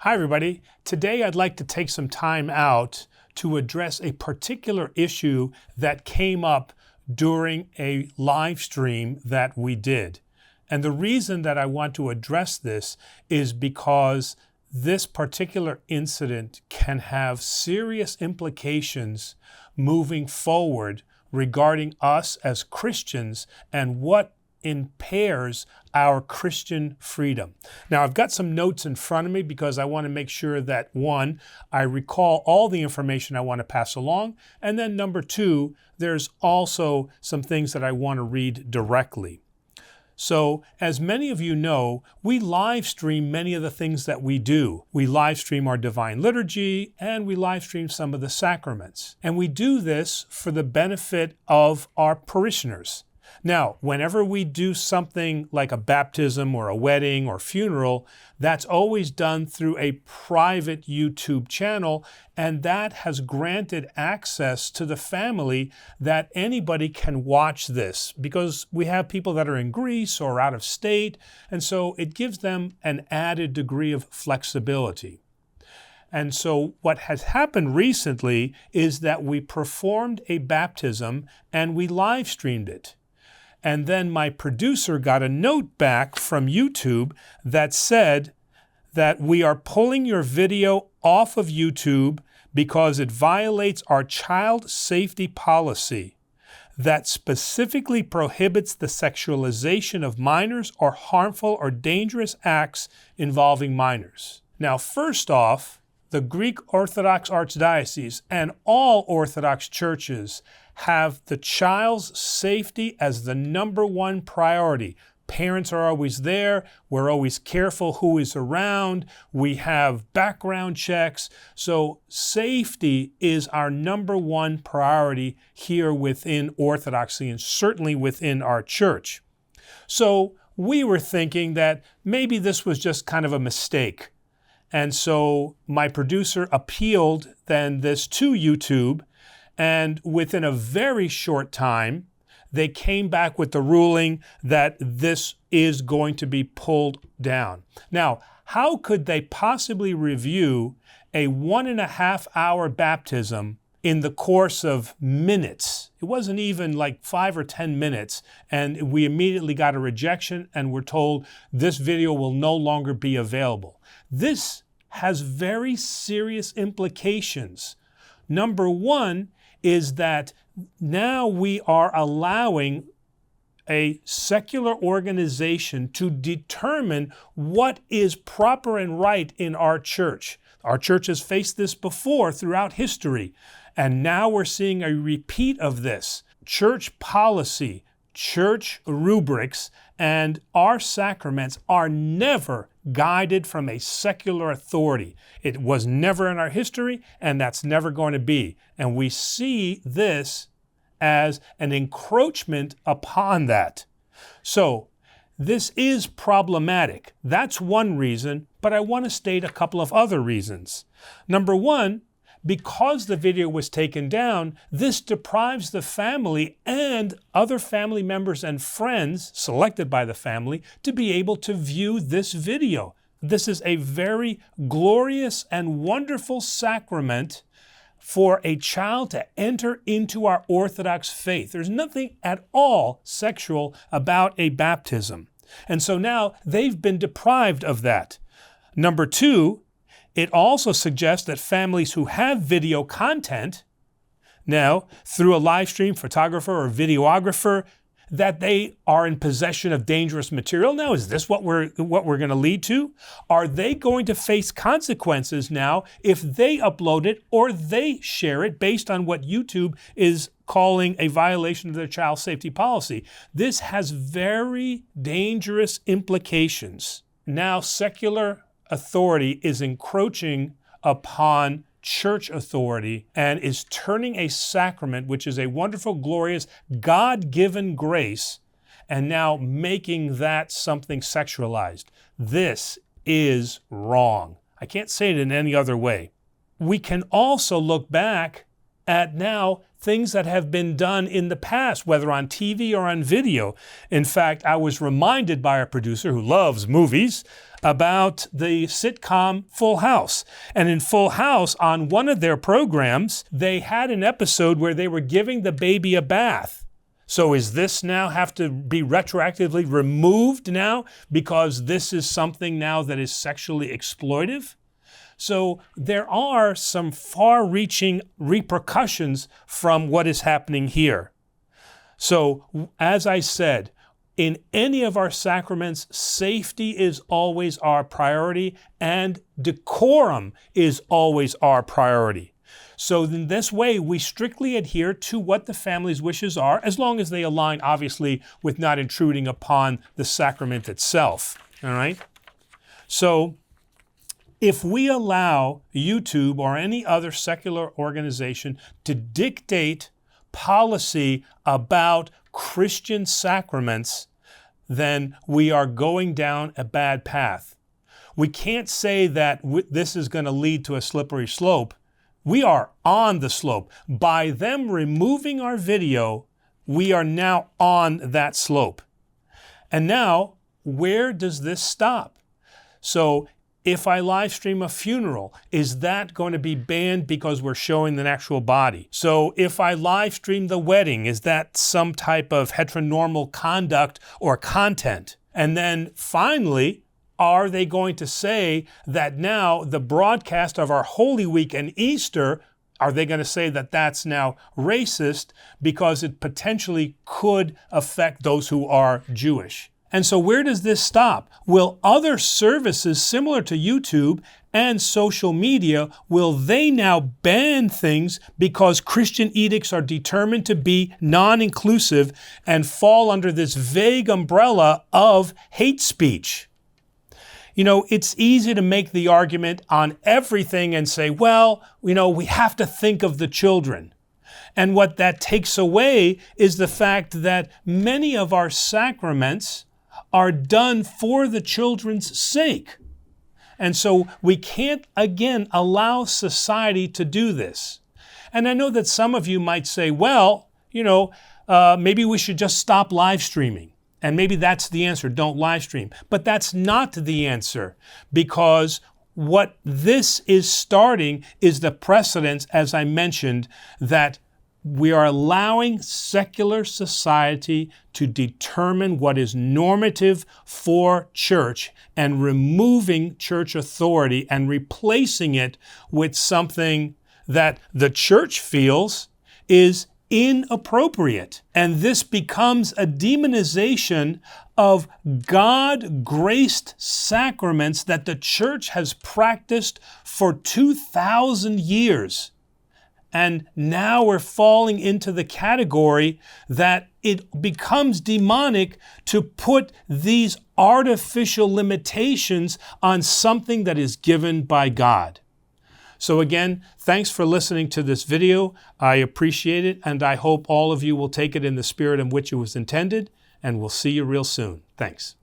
Hi everybody. Today I'd like to take some time out to address a particular issue that came up during a live stream that we did. And the reason that I want to address this is because this particular incident can have serious implications moving forward regarding us as Christians and what impairs our Christian freedom. Now, I've got some notes in front of me because I want to make sure that, one, I recall all the information I want to pass along, and then number two, there's also some things that I want to read directly. So, as many of you know, we live stream many of the things that we do. We live stream our divine liturgy, and we live stream some of the sacraments. And we do this for the benefit of our parishioners. Now, whenever we do something like a baptism or a wedding or funeral, that's always done through a private YouTube channel, and that has granted access to the family that anybody can watch this because we have people that are in Greece or out of state, and so it gives them an added degree of flexibility. And so what has happened recently is that we performed a baptism and we live streamed it. And then my producer got a note back from YouTube that said that we are pulling your video off of YouTube because it violates our child safety policy that specifically prohibits the sexualization of minors or harmful or dangerous acts involving minors. Now, first off, the Greek Orthodox Archdiocese and all Orthodox churches have the child's safety as the number one priority. Parents are always there. We're always careful who is around. We have background checks. So safety is our number one priority here within Orthodoxy and certainly within our church. So we were thinking that maybe this was just kind of a mistake. And so my producer appealed then this to YouTube, and within a very short time, they came back with the ruling that this is going to be pulled down. Now, how could they possibly review a 1.5 hour baptism in the course of minutes? It wasn't even like 5 or 10 minutes, and we immediately got a rejection and were told this video will no longer be available. This has very serious implications. Number one is that now we are allowing a secular organization to determine what is proper and right in our church. Our church has faced this before throughout history, and now we're seeing a repeat of this. Church policy, church rubrics, and our sacraments are never guided from a secular authority. It was never in our history, and that's never going to be. And we see this as an encroachment upon that. So this is problematic. That's one reason, but I want to state a couple of other reasons. Number one, because the video was taken down, this deprives the family and other family members and friends selected by the family to be able to view this video. This is a very glorious and wonderful sacrament for a child to enter into our Orthodox faith. There's nothing at all sexual about a baptism. And so now they've been deprived of that. Number two, it also suggests that families who have video content, now through a live stream photographer or videographer, that they are in possession of dangerous material. Now, is this what we're going to lead to? Are they going to face consequences now if they upload it or they share it based on what YouTube is calling a violation of their child safety policy? This has very dangerous implications. Now, secular authority is encroaching upon church authority and is turning a sacrament, which is a wonderful, glorious, God-given grace, and now making that something sexualized. This is wrong. I can't say it in any other way. We can also look back at now things that have been done in the past, whether on TV or on video. In fact, I was reminded by our producer, who loves movies, about the sitcom Full House. And in Full House, on one of their programs, they had an episode where they were giving the baby a bath. So is this now have to be retroactively removed now because this is something now that is sexually exploitive? So there are some far-reaching repercussions from what is happening here. So as I said, in any of our sacraments, safety is always our priority and decorum is always our priority. So in this way, we strictly adhere to what the family's wishes are, as long as they align, obviously, with not intruding upon the sacrament itself. All right? So if we allow YouTube or any other secular organization to dictate policy about Christian sacraments, then we are going down a bad path. We can't say that this is going to lead to a slippery slope. We are on the slope. By them removing our video, we are now on that slope. And now, where does this stop? So if I live stream a funeral, is that going to be banned because we're showing the actual body? So if I live stream the wedding, is that some type of heteronormal conduct or content? And then finally, are they going to say that now the broadcast of our Holy Week and Easter, are they going to say that that's now racist because it potentially could affect those who are Jewish? And so where does this stop? Will other services similar to YouTube and social media, will they now ban things because Christian edicts are determined to be non-inclusive and fall under this vague umbrella of hate speech? You know, it's easy to make the argument on everything and say, well, you know, we have to think of the children. And what that takes away is the fact that many of our sacraments are done for the children's sake. And so we can't, again, allow society to do this. And I know that some of you might say, well, you know, maybe we should just stop live streaming. And maybe that's the answer, don't live stream. But that's not the answer, because what this is starting is the precedence, as I mentioned, that we are allowing secular society to determine what is normative for church and removing church authority and replacing it with something that the church feels is inappropriate. And this becomes a demonization of God-graced sacraments that the church has practiced for 2,000 years. And now we're falling into the category that it becomes demonic to put these artificial limitations on something that is given by God. So again, thanks for listening to this video. I appreciate it, and I hope all of you will take it in the spirit in which it was intended, and we'll see you real soon. Thanks.